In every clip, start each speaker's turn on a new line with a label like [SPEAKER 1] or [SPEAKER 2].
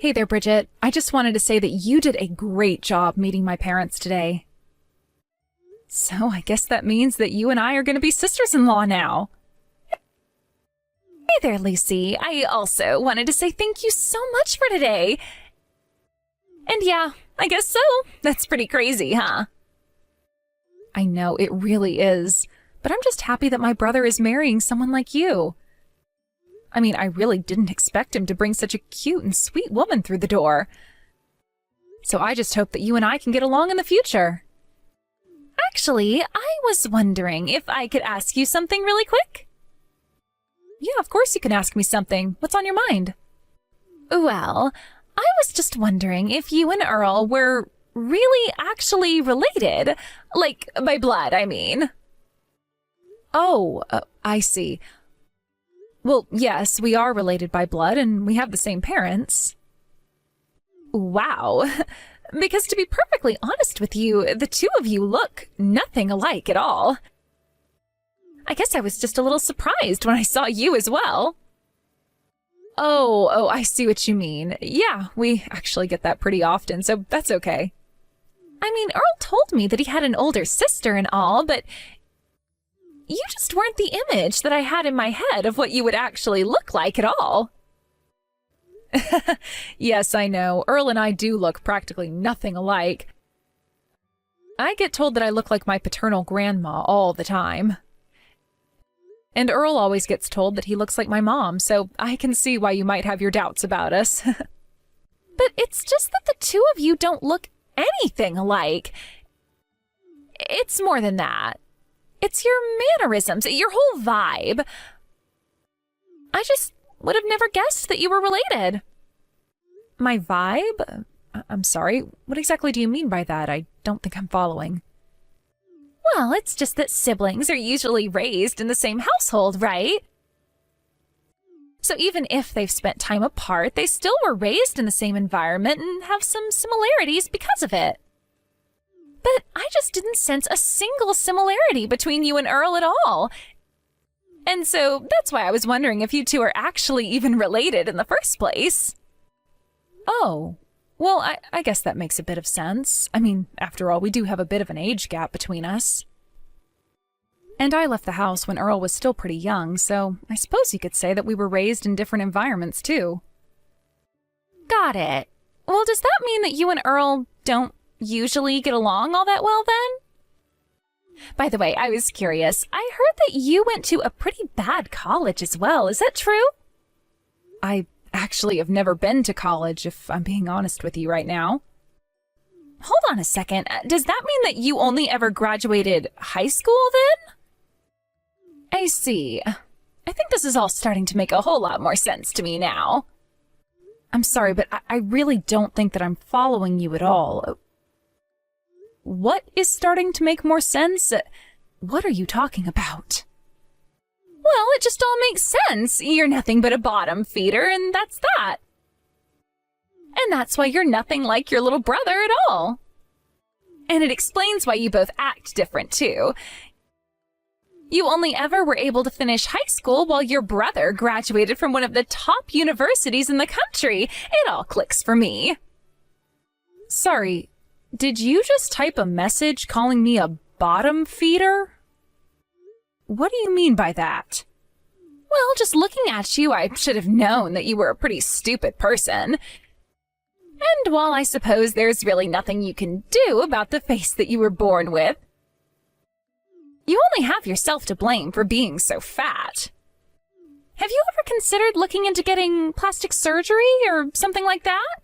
[SPEAKER 1] Hey there, Bridget. I just wanted to say that you did a great job meeting my parents today. So I guess that means that you and I are going to be sisters-in-law now. Hey there, Lucy. I also wanted to say thank you so much for today. And yeah, I guess so. That's pretty crazy, huh? I know, it really is. But I'm just happy that my brother is marrying someone like you. I mean, I really didn't expect him to bring such a cute and sweet woman through the door. So I just hope that you and I can get along in the future. Actually, I was wondering if I could ask you something really quick? Yeah, of course you can ask me something. What's on your mind? Well, I was just wondering if you and Earl were really actually related. Like, by blood, I mean. Oh, I see. Well, yes, we are related by blood, and we have the same parents. Wow. Because to be perfectly honest with you, the two of you look nothing alike at all. I guess I was just a little surprised when I saw you as well. Oh, I see what you mean. Yeah, we actually get that pretty often, so that's okay. I mean, Earl told me that he had an older sister and all, but you just weren't the image that I had in my head of what you would actually look like at all. Yes, I know. Earl and I do look practically nothing alike. I get told that I look like my paternal grandma all the time. And Earl always gets told that he looks like my mom, so I can see why you might have your doubts about us. But it's just that the two of you don't look anything alike. It's more than that. It's your mannerisms, your whole vibe. I just would have never guessed that you were related. My vibe? I'm sorry, what exactly do you mean by that? I don't think I'm following. Well, it's just that siblings are usually raised in the same household, right? So even if they've spent time apart, they still were raised in the same environment and have some similarities because of it. But I just didn't sense a single similarity between you and Earl at all. And so that's why I was wondering if you two are actually even related in the first place. Oh, well, I guess that makes a bit of sense. I mean, after all, we do have a bit of an age gap between us. And I left the house when Earl was still pretty young, so I suppose you could say that we were raised in different environments, too. Got it. Well, does that mean that you and Earl don't usually get along all that well, then? By the way, I was curious. I heard that you went to a pretty bad college as well. Is that true? I actually have never been to college, if I'm being honest with you right now. Hold on a second. Does that mean that you only ever graduated high school, then? I see. I think this is all starting to make a whole lot more sense to me now. I'm sorry, but I really don't think that I'm following you at all. What is starting to make more sense? What are you talking about? Well, it just all makes sense. You're nothing but a bottom feeder, and that's that. And that's why you're nothing like your little brother at all. And it explains why you both act different, too. You only ever were able to finish high school while your brother graduated from one of the top universities in the country. It all clicks for me. Sorry, did you just type a message calling me a bottom feeder? What do you mean by that? Well, just looking at you, I should have known that you were a pretty stupid person. And while I suppose there's really nothing you can do about the face that you were born with, you only have yourself to blame for being so fat. Have you ever considered looking into getting plastic surgery or something like that?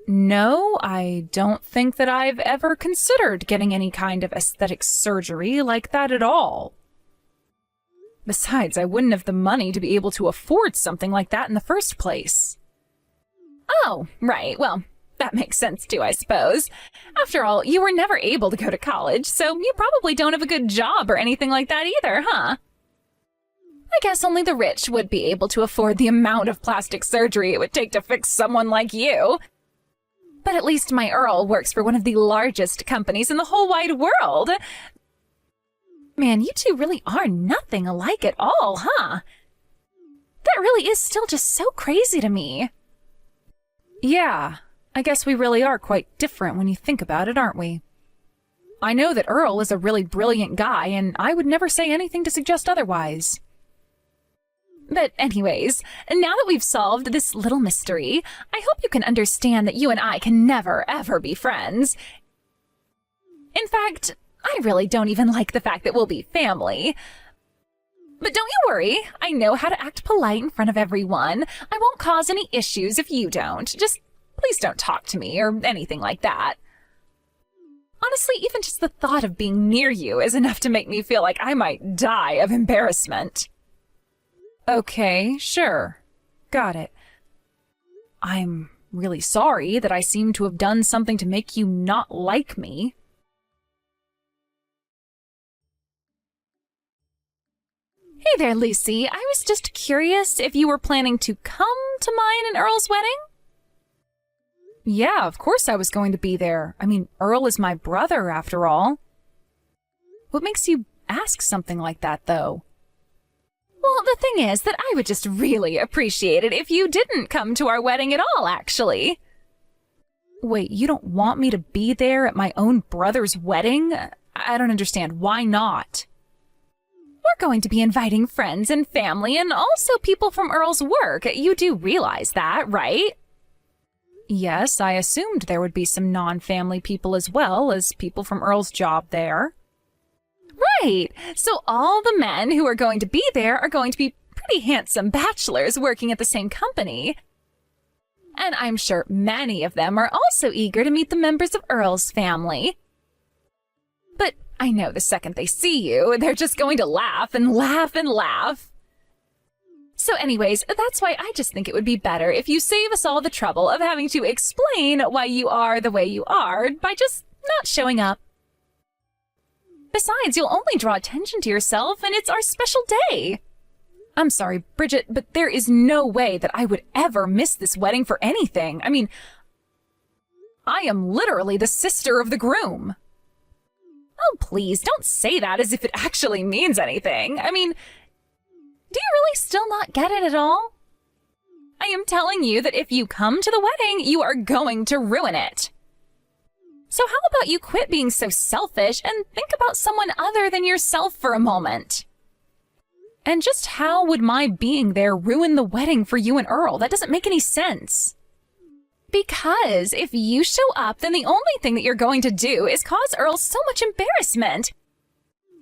[SPEAKER 1] No, I don't think that I've ever considered getting any kind of aesthetic surgery like that at all. Besides, I wouldn't have the money to be able to afford something like that in the first place. Oh, right. Well, that makes sense too, I suppose. After all, you were never able to go to college, so you probably don't have a good job or anything like that either, huh? I guess only the rich would be able to afford the amount of plastic surgery it would take to fix someone like you. But at least my Earl works for one of the largest companies in the whole wide world. Man, you two really are nothing alike at all, huh? That really is still just so crazy to me. Yeah, I guess we really are quite different when you think about it, aren't we? I know that Earl is a really brilliant guy, and I would never say anything to suggest otherwise. But anyways, now that we've solved this little mystery, I hope you can understand that you and I can never, ever be friends. In fact, I really don't even like the fact that we'll be family. But don't you worry, I know how to act polite in front of everyone. I won't cause any issues if you don't. Just please don't talk to me or anything like that. Honestly, even just the thought of being near you is enough to make me feel like I might die of embarrassment. Okay, sure. Got it. I'm really sorry that I seem to have done something to make you not like me. Hey there, Lucy. I was just curious if you were planning to come to mine and Earl's wedding? Yeah, of course I was going to be there. I mean, Earl is my brother, after all. What makes you ask something like that, though? Well, the thing is that I would just really appreciate it if you didn't come to our wedding at all, actually. Wait, you don't want me to be there at my own brother's wedding? I don't understand. Why not? We're going to be inviting friends and family and also people from Earl's work. You do realize that, right? Yes, I assumed there would be some non-family people as well as people from Earl's job there. Right. So all the men who are going to be there are going to be pretty handsome bachelors working at the same company. And I'm sure many of them are also eager to meet the members of Earl's family. But I know the second they see you, they're just going to laugh and laugh and laugh. So anyways, that's why I just think it would be better if you save us all the trouble of having to explain why you are the way you are by just not showing up. Besides, you'll only draw attention to yourself, and it's our special day. I'm sorry, Bridget, but there is no way that I would ever miss this wedding for anything. I mean, I am literally the sister of the groom. Oh, please, don't say that as if it actually means anything. I mean, do you really still not get it at all? I am telling you that if you come to the wedding, you are going to ruin it. So how about you quit being so selfish and think about someone other than yourself for a moment? And just how would my being there ruin the wedding for you and Earl? That doesn't make any sense. Because if you show up, then the only thing that you're going to do is cause Earl so much embarrassment.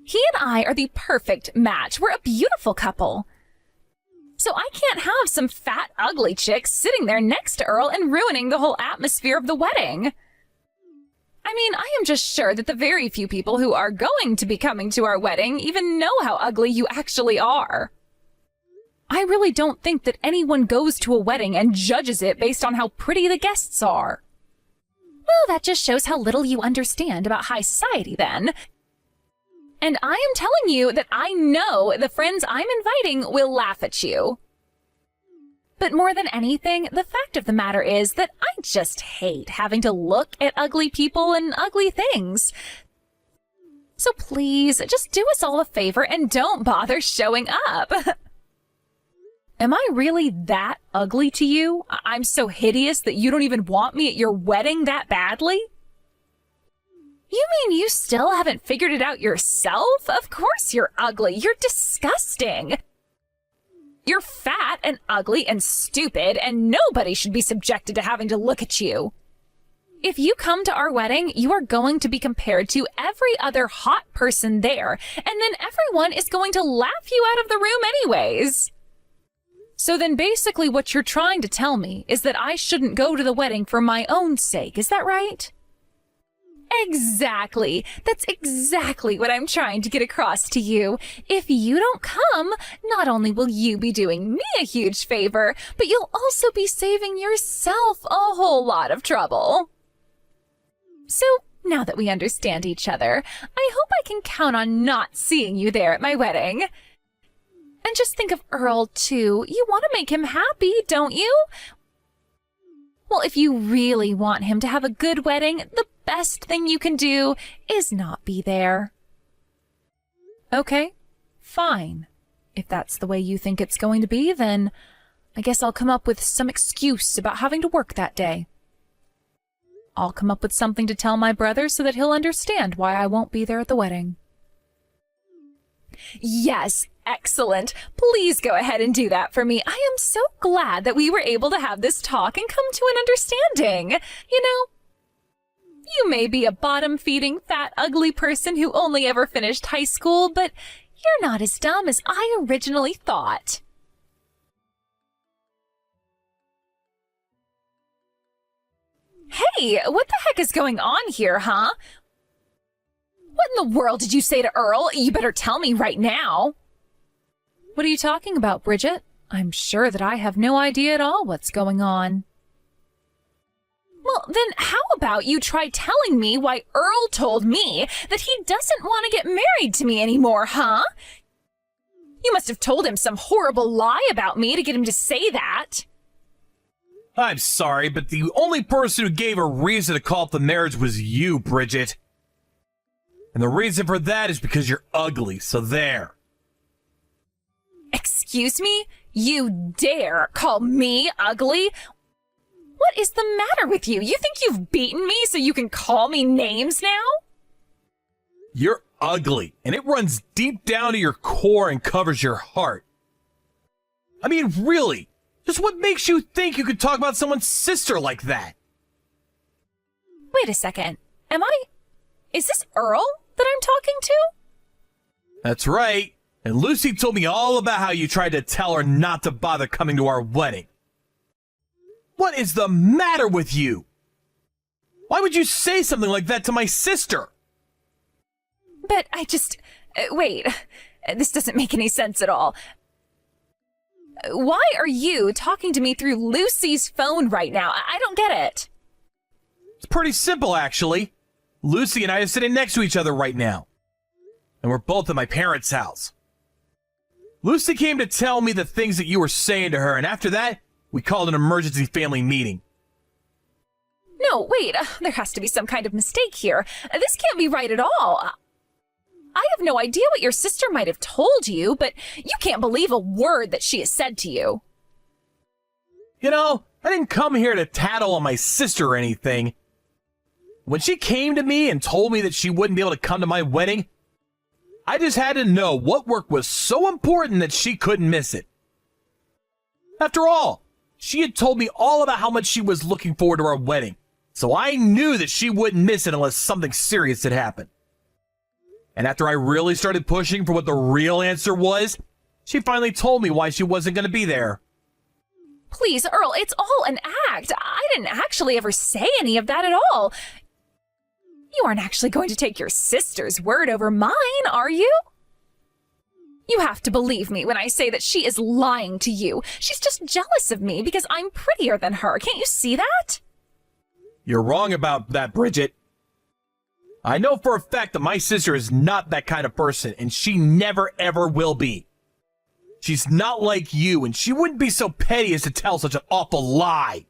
[SPEAKER 1] He and I are the perfect match. We're a beautiful couple. So I can't have some fat, ugly chick sitting there next to Earl and ruining the whole atmosphere of the wedding. I mean, I am just sure that the very few people who are going to be coming to our wedding even know how ugly you actually are. I really don't think that anyone goes to a wedding and judges it based on how pretty the guests are. Well, that just shows how little you understand about high society, then. And I am telling you that I know the friends I'm inviting will laugh at you. But more than anything, the fact of the matter is that I just hate having to look at ugly people and ugly things. So please, just do us all a favor and don't bother showing up. Am I really that ugly to you? I'm so hideous that you don't even want me at your wedding that badly? You mean you still haven't figured it out yourself? Of course you're ugly. You're disgusting. You're fat and ugly and stupid, and nobody should be subjected to having to look at you. If you come to our wedding, you are going to be compared to every other hot person there, and then everyone is going to laugh you out of the room anyways. So then basically what you're trying to tell me is that I shouldn't go to the wedding for my own sake, is that right? Exactly. That's exactly what I'm trying to get across to you. If you don't come, not only will you be doing me a huge favor, but you'll also be saving yourself a whole lot of trouble. So, now that we understand each other, I hope I can count on not seeing you there at my wedding. And just think of Earl, too. You want to make him happy, don't you? Well, if you really want him to have a good wedding, the best thing you can do is not be there. Okay, fine. If that's the way you think it's going to be, then I guess I'll come up with some excuse about having to work that day. I'll come up with something to tell my brother so that he'll understand why I won't be there at the wedding. Yes, excellent. Please go ahead and do that for me. I am so glad that we were able to have this talk and come to an understanding. You know, you may be a bottom-feeding, fat, ugly person who only ever finished high school, but you're not as dumb as I originally thought. Hey, what the heck is going on here, huh? What in the world did you say to Earl? You better tell me right now. What are you talking about, Bridget? I'm sure that I have no idea at all what's going on. Well, then how about you try telling me why Earl told me that he doesn't want to get married to me anymore, huh? You must have told him some horrible lie about me to get him to say that.
[SPEAKER 2] I'm sorry, but the only person who gave a reason to call up the marriage was you, Bridget. And the reason for that is because you're ugly, so there.
[SPEAKER 1] Excuse me? You dare call me ugly? What is the matter with you? You think you've beaten me so you can call me names now?
[SPEAKER 2] You're ugly, and it runs deep down to your core and covers your heart. I mean, really, just what makes you think you could talk about someone's sister like that?
[SPEAKER 1] Wait a second. Is this Earl that I'm talking to?
[SPEAKER 2] That's right. And Lucy told me all about how you tried to tell her not to bother coming to our wedding. What is the matter with you? Why would you say something like that to my sister?
[SPEAKER 1] But wait, this doesn't make any sense at all. Why are you talking to me through Lucy's phone right now? I don't get it.
[SPEAKER 2] It's pretty simple, actually. Lucy and I are sitting next to each other right now. And we're both at my parents' house. Lucy came to tell me the things that you were saying to her, and after that, we called an emergency family meeting.
[SPEAKER 1] No, wait, there has to be some kind of mistake here. This can't be right at all. I have no idea what your sister might have told you, but you can't believe a word that she has said to you.
[SPEAKER 2] You know, I didn't come here to tattle on my sister or anything. When she came to me and told me that she wouldn't be able to come to my wedding, I just had to know what work was so important that she couldn't miss it. After all, she had told me all about how much she was looking forward to our wedding, so I knew that she wouldn't miss it unless something serious had happened. And after I really started pushing for what the real answer was, she finally told me why she wasn't going to be there.
[SPEAKER 1] Please, Earl, it's all an act. I didn't actually ever say any of that at all. You aren't actually going to take your sister's word over mine, are you? You have to believe me when I say that she is lying to you. She's just jealous of me because I'm prettier than her. Can't you see that?
[SPEAKER 2] You're wrong about that, Bridget. I know for a fact that my sister is not that kind of person, and she never ever will be. She's not like you, and she wouldn't be so petty as to tell such an awful lie.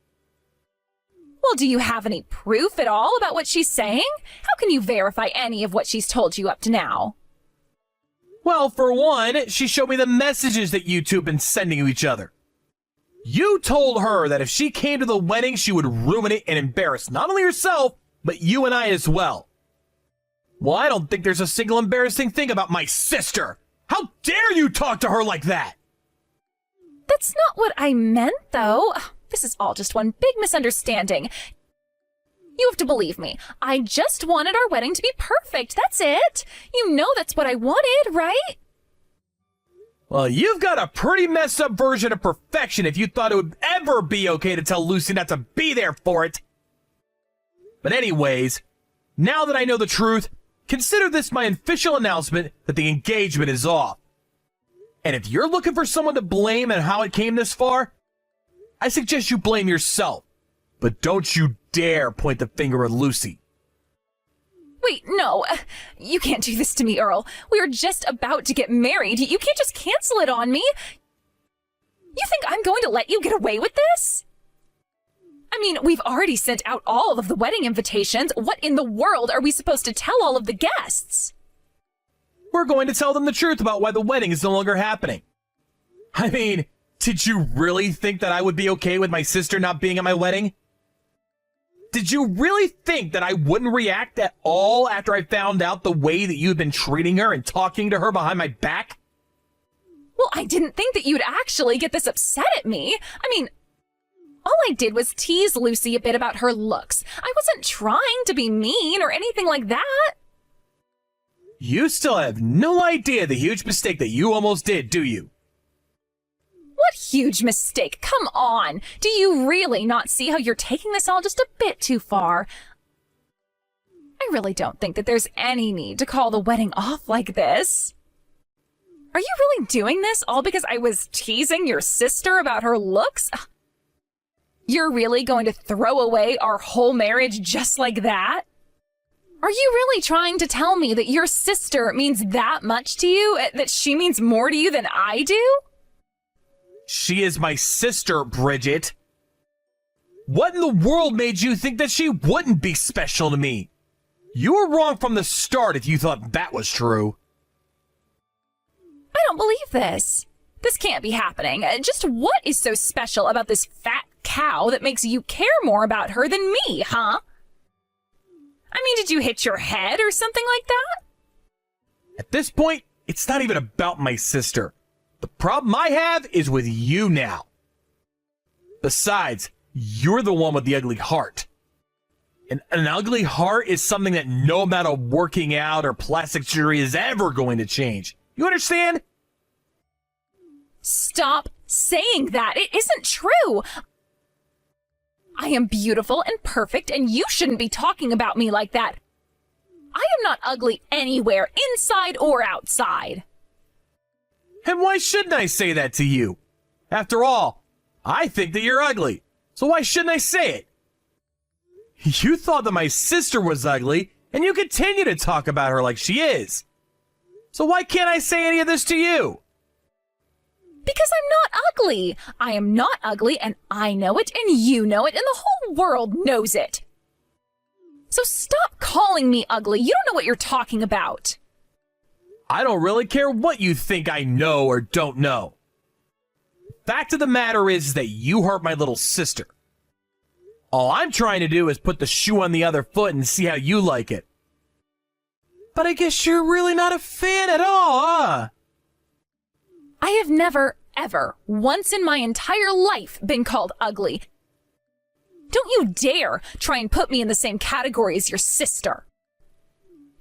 [SPEAKER 1] Well, do you have any proof at all about what she's saying? How can you verify any of what she's told you up to now?
[SPEAKER 2] Well, for one, she showed me the messages that you two have been sending to each other. You told her that if she came to the wedding, she would ruin it and embarrass not only herself, but you and I as well. Well, I don't think there's a single embarrassing thing about my sister. How dare you talk to her like that?
[SPEAKER 1] That's not what I meant, though. This is all just one big misunderstanding. You have to believe me. I just wanted our wedding to be perfect. That's it. You know that's what I wanted, right?
[SPEAKER 2] Well, you've got a pretty messed up version of perfection if you thought it would ever be okay to tell Lucy not to be there for it. But anyways, now that I know the truth, consider this my official announcement that the engagement is off. And if you're looking for someone to blame and how it came this far, I suggest you blame yourself. But don't you dare point the finger at Lucy.
[SPEAKER 1] Wait, no. You can't do this to me, Earl. We were just about to get married. You can't just cancel it on me. You think I'm going to let you get away with this? I mean, we've already sent out all of the wedding invitations. What in the world are we supposed to tell all of the guests? We're
[SPEAKER 2] going to tell them the truth about why the wedding is no longer happening. I mean, Did you really think that I would be okay with my sister not being at my wedding? Did you really think that I wouldn't react at all after I found out the way that you'd been treating her and talking to her behind my back?
[SPEAKER 1] Well, I didn't think that you'd actually get this upset at me. I mean, all I did was tease Lucy a bit about her looks. I wasn't trying to be mean or anything like that.
[SPEAKER 2] You still have no idea the huge mistake that you almost did, do you?
[SPEAKER 1] What huge mistake? Come on. Do you really not see how you're taking this all just a bit too far? I really don't think that there's any need to call the wedding off like this. Are you really doing this all because I was teasing your sister about her looks? You're really going to throw away our whole marriage just like that? Are you really trying to tell me that your sister means that much to you? That she means more to you than I do?
[SPEAKER 2] She is my sister, Bridget. What in the world made you think that she wouldn't be special to me? You were wrong from the start if you thought that was true.
[SPEAKER 1] I don't believe this. This can't be happening. Just what is so special about this fat cow that makes you care more about her than me, huh? I mean, did you hit your head or something like that?
[SPEAKER 2] At this point, it's not even about my sister. The problem I have is with you now. Besides, you're the one with the ugly heart. And an ugly heart is something that no amount of working out or plastic surgery is ever going to change. You understand?
[SPEAKER 1] Stop saying that. It isn't true. I am beautiful and perfect, and you shouldn't be talking about me like that. I am not ugly anywhere, inside or outside.
[SPEAKER 2] And why shouldn't I say that to you? After all, I think that you're ugly, so why shouldn't I say it? You thought that my sister was ugly, and you continue to talk about her like she is. So why can't I say any of this to you?
[SPEAKER 1] Because I'm not ugly. I am not ugly, and I know it, and you know it, and the whole world knows it. So stop calling me ugly. You don't know what you're talking about.
[SPEAKER 2] I don't really care what you think I know or don't know. Fact of the matter is that you hurt my little sister. All I'm trying to do is put the shoe on the other foot and see how you like it. But I guess you're really not a fan at all, huh?
[SPEAKER 1] I have never, ever, once in my entire life been called ugly. Don't you dare try and put me in the same category as your sister.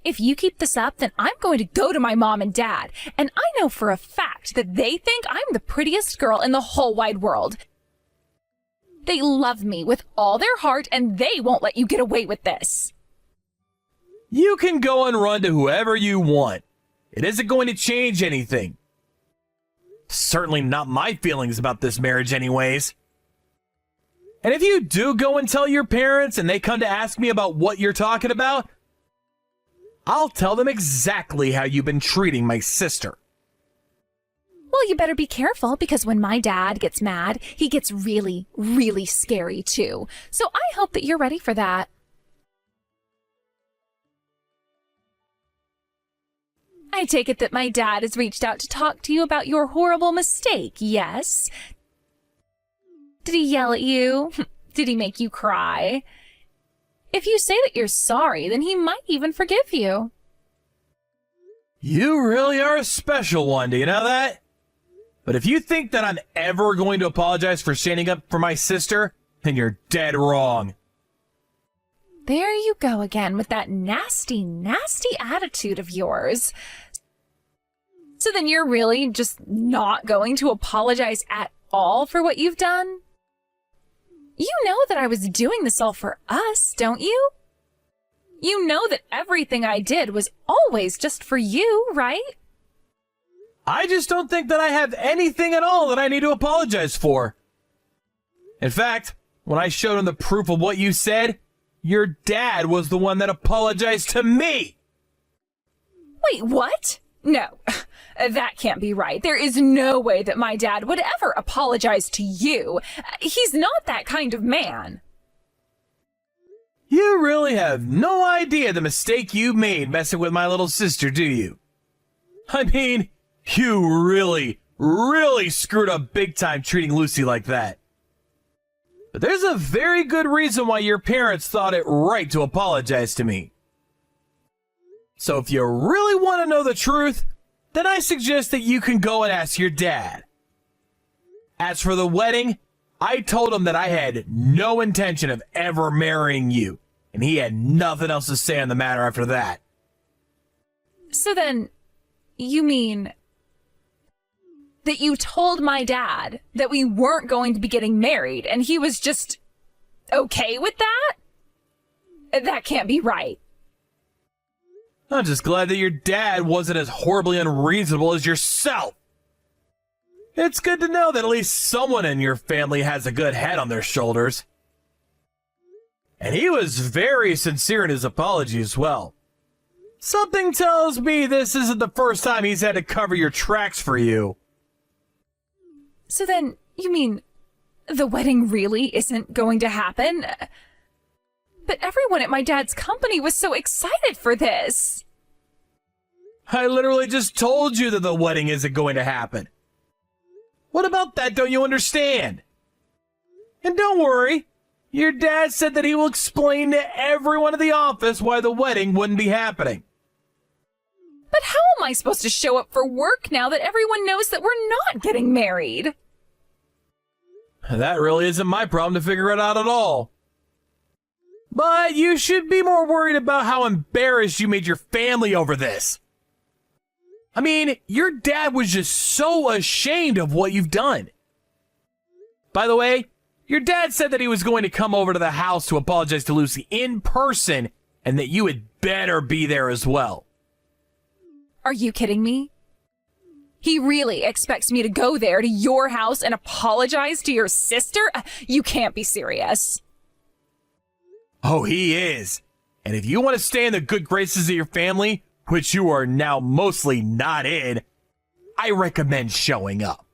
[SPEAKER 1] If you keep this up, then I'm going to go to my mom and dad, and I know for a fact that they think I'm the prettiest girl in the whole wide world. They love me with all their heart, and they won't let you get away with this.
[SPEAKER 2] You can go and run to whoever you want. It isn't going to change anything. Certainly not my feelings about this marriage anyways. And if you do go and tell your parents and they come to ask me about what you're talking about, I'll tell them exactly how you've been treating my sister.
[SPEAKER 1] Well, you better be careful, because when my dad gets mad, he gets really, really scary too. So I hope that you're ready for that. I take it that my dad has reached out to talk to you about your horrible mistake, yes? Did he yell at you? Did he make you cry? If you say that you're sorry, then he might even forgive you.
[SPEAKER 2] You really are a special one, do you know that? But if you think that I'm ever going to apologize for standing up for my sister, then you're dead wrong.
[SPEAKER 1] There you go again with that nasty, nasty attitude of yours. So then you're really just not going to apologize at all for what you've done? You know that I was doing this all for us, don't you? You know that everything I did was always just for you, right?
[SPEAKER 2] I just don't think that I have anything at all that I need to apologize for. In fact, when I showed him the proof of what you said, your dad was the one that apologized to me.
[SPEAKER 1] Wait, what? No, that can't be right. There is no way that my dad would ever apologize to you. He's not that kind of man.
[SPEAKER 2] You really have no idea the mistake you made messing with my little sister, do you? I mean, you really, really screwed up big time treating Lucy like that. But there's a very good reason why your parents thought it right to apologize to me. So if you really want to know the truth, then I suggest that you can go and ask your dad. As for the wedding, I told him that I had no intention of ever marrying you, and he had nothing else to say on the matter after that.
[SPEAKER 1] So then, you mean that you told my dad that we weren't going to be getting married, and he was just okay with that? That can't be right.
[SPEAKER 2] I'm just glad that your dad wasn't as horribly unreasonable as yourself. It's good to know that at least someone in your family has a good head on their shoulders. And he was very sincere in his apology as well. Something tells me this isn't the first time he's had to cover your tracks for you.
[SPEAKER 1] So then, you mean the wedding really isn't going to happen? But everyone at my dad's company was so excited for this.
[SPEAKER 2] I literally just told you that the wedding isn't going to happen. What about that don't you understand? And don't worry, your dad said that he will explain to everyone in the office why the wedding wouldn't be happening.
[SPEAKER 1] But how am I supposed to show up for work now that everyone knows that we're not getting married?
[SPEAKER 2] That really isn't my problem to figure it out at all. But you should be more worried about how embarrassed you made your family over this. I mean, your dad was just so ashamed of what you've done. By the way, your dad said that he was going to come over to the house to apologize to Lucy in person and that you had better be there as well.
[SPEAKER 1] Are you kidding me? He really expects me to go there to your house and apologize to your sister? You can't be serious.
[SPEAKER 2] Oh, he is. And if you want to stay in the good graces of your family, which you are now mostly not in, I recommend showing up.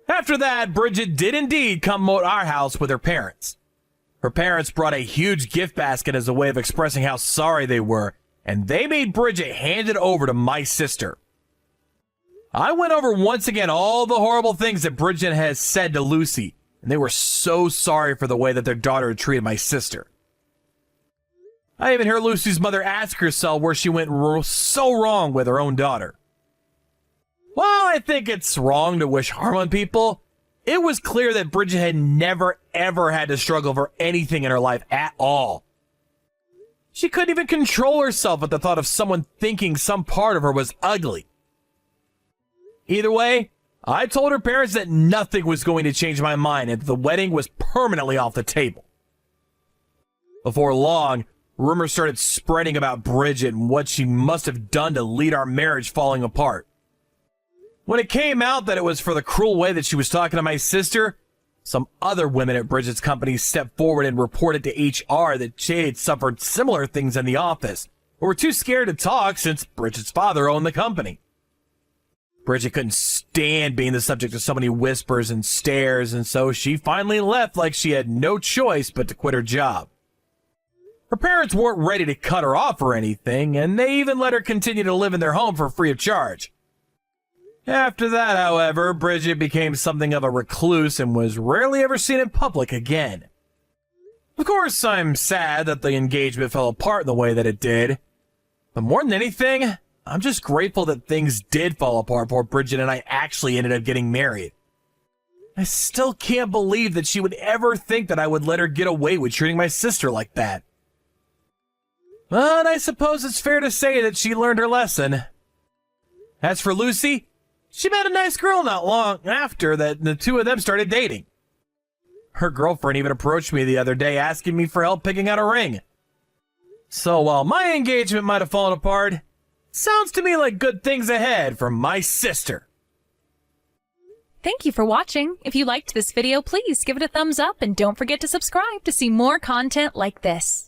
[SPEAKER 2] After that, Bridget did indeed come to our house with her parents. Her parents brought a huge gift basket as a way of expressing how sorry they were, and they made Bridget hand it over to my sister. I went over once again all the horrible things that Bridget has said to Lucy, and they were so sorry for the way that their daughter had treated my sister. I even heard Lucy's mother ask herself where she went so wrong with her own daughter. While I think it's wrong to wish harm on people, it was clear that Bridget had never ever had to struggle for anything in her life at all. She couldn't even control herself at the thought of someone thinking some part of her was ugly. Either way, I told her parents that nothing was going to change my mind and that the wedding was permanently off the table. Before long, rumors started spreading about Bridget and what she must have done to lead our marriage falling apart. When it came out that it was for the cruel way that she was talking to my sister, some other women at Bridget's company stepped forward and reported to HR that she had suffered similar things in the office, but were too scared to talk since Bridget's father owned the company. Bridget couldn't stand being the subject of so many whispers and stares, and so she finally left like she had no choice but to quit her job. Her parents weren't ready to cut her off or anything, and they even let her continue to live in their home for free of charge. After that, however, Bridget became something of a recluse and was rarely ever seen in public again. Of course, I'm sad that the engagement fell apart in the way that it did, but more than anything, I'm just grateful that things did fall apart before Bridget and I actually ended up getting married. I still can't believe that she would ever think that I would let her get away with treating my sister like that. But I suppose it's fair to say that she learned her lesson. As for Lucy, she met a nice girl not long after that the two of them started dating. Her girlfriend even approached me the other day asking me for help picking out a ring. So while my engagement might have fallen apart, sounds to me like good things ahead for my sister.
[SPEAKER 1] Thank you for watching. If you liked this video, please give it a thumbs up and don't forget to subscribe to see more content like this.